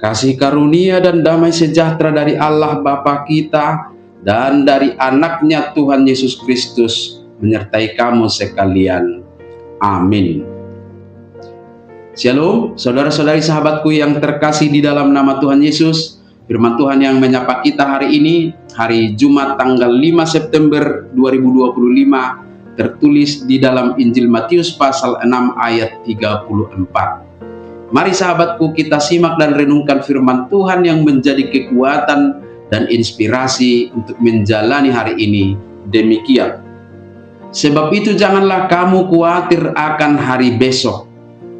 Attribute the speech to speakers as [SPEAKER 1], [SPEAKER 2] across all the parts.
[SPEAKER 1] Kasih karunia dan damai sejahtera dari Allah Bapa kita dan dari anaknya Tuhan Yesus Kristus menyertai kamu sekalian. Amin. Shalom, saudara-saudari sahabatku yang terkasih di dalam nama Tuhan Yesus. Firman Tuhan yang menyapa kita hari ini, hari Jumat tanggal 5 September 2025, tertulis di dalam Injil Matius pasal 6 ayat 34. Mari sahabatku, kita simak dan renungkan firman Tuhan yang menjadi kekuatan dan inspirasi untuk menjalani hari ini. Demikian. Sebab itu janganlah kamu khawatir akan hari besok,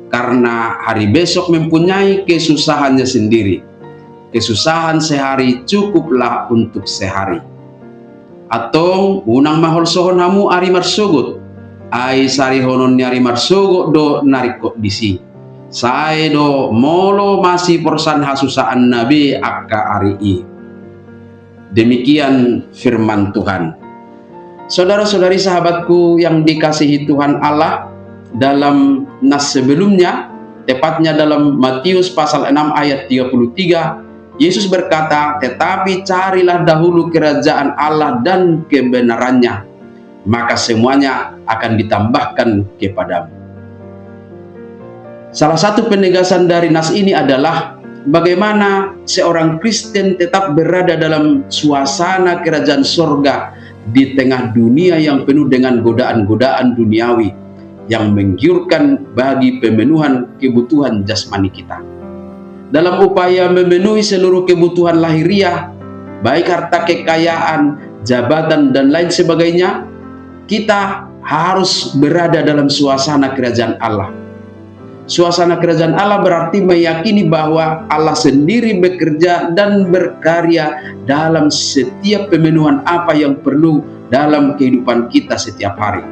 [SPEAKER 1] karena hari besok mempunyai kesusahannya sendiri. Kesusahan sehari cukuplah untuk sehari. Atau unang mahol sohon hamu ari marsogot, ai sari honon nyari marsogot do narikok disi. Saya do molo masih porsan hasusaan nabi akka ari. Demikian firman Tuhan. Saudara-saudari sahabatku yang dikasihi Tuhan Allah, dalam nas sebelumnya, tepatnya dalam Matius pasal 6 ayat 33, Yesus berkata, "Tetapi carilah dahulu kerajaan Allah dan kebenarannya, maka semuanya akan ditambahkan kepadamu." Salah satu penegasan dari nas ini adalah bagaimana seorang Kristen tetap berada dalam suasana kerajaan sorga di tengah dunia yang penuh dengan godaan-godaan duniawi yang menggiurkan bagi pemenuhan kebutuhan jasmani kita. Dalam upaya memenuhi seluruh kebutuhan lahiriah, baik harta kekayaan, jabatan, dan lain sebagainya, kita harus berada dalam suasana kerajaan Allah. Suasana kerajaan Allah berarti meyakini bahwa Allah sendiri bekerja dan berkarya dalam setiap pemenuhan apa yang perlu dalam kehidupan kita setiap hari.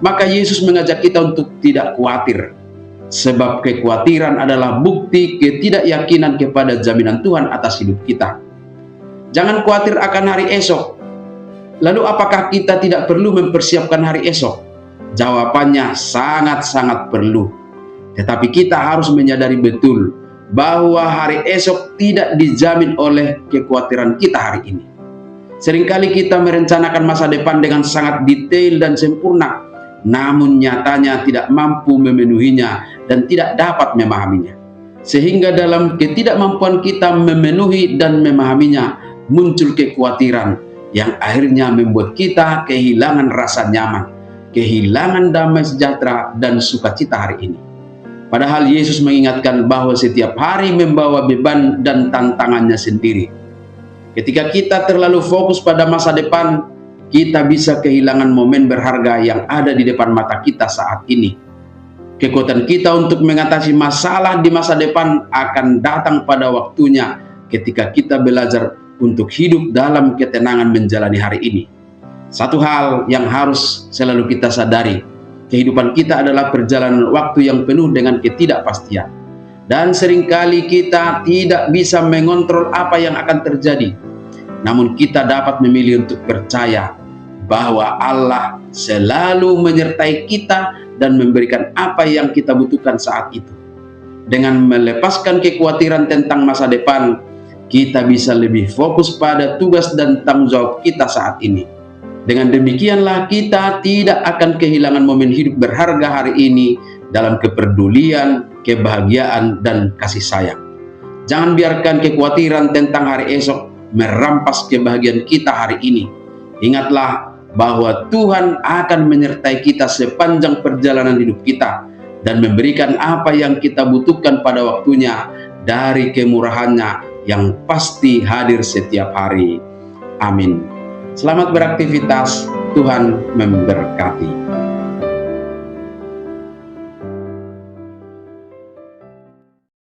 [SPEAKER 1] Maka Yesus mengajak kita untuk tidak khawatir, sebab kekhawatiran adalah bukti ketidakyakinan kepada jaminan Tuhan atas hidup kita. Jangan khawatir akan hari esok. Lalu apakah kita tidak perlu mempersiapkan hari esok? Jawabannya sangat-sangat perlu. Tetapi kita harus menyadari betul bahwa hari esok tidak dijamin oleh kekhawatiran kita hari ini. Seringkali kita merencanakan masa depan dengan sangat detail dan sempurna, namun nyatanya tidak mampu memenuhinya dan tidak dapat memahaminya. Sehingga dalam ketidakmampuan kita memenuhi dan memahaminya, muncul kekhawatiran yang akhirnya membuat kita kehilangan rasa nyaman, kehilangan damai sejahtera dan sukacita hari ini. Padahal Yesus mengingatkan bahwa setiap hari membawa beban dan tantangannya sendiri. Ketika kita terlalu fokus pada masa depan, kita bisa kehilangan momen berharga yang ada di depan mata kita saat ini. Kekuatan kita untuk mengatasi masalah di masa depan akan datang pada waktunya ketika kita belajar untuk hidup dalam ketenangan menjalani hari ini. Satu hal yang harus selalu kita sadari, kehidupan kita adalah perjalanan waktu yang penuh dengan ketidakpastian. Dan seringkali kita tidak bisa mengontrol apa yang akan terjadi. Namun kita dapat memilih untuk percaya bahwa Allah selalu menyertai kita dan memberikan apa yang kita butuhkan saat itu. Dengan melepaskan kekhawatiran tentang masa depan, kita bisa lebih fokus pada tugas dan tanggung jawab kita saat ini. Dengan demikianlah kita tidak akan kehilangan momen hidup berharga hari ini dalam kepedulian, kebahagiaan, dan kasih sayang. Jangan biarkan kekhawatiran tentang hari esok merampas kebahagiaan kita hari ini. Ingatlah bahwa Tuhan akan menyertai kita sepanjang perjalanan hidup kita dan memberikan apa yang kita butuhkan pada waktunya dari kemurahannya yang pasti hadir setiap hari. Amin. Selamat beraktivitas, Tuhan memberkati.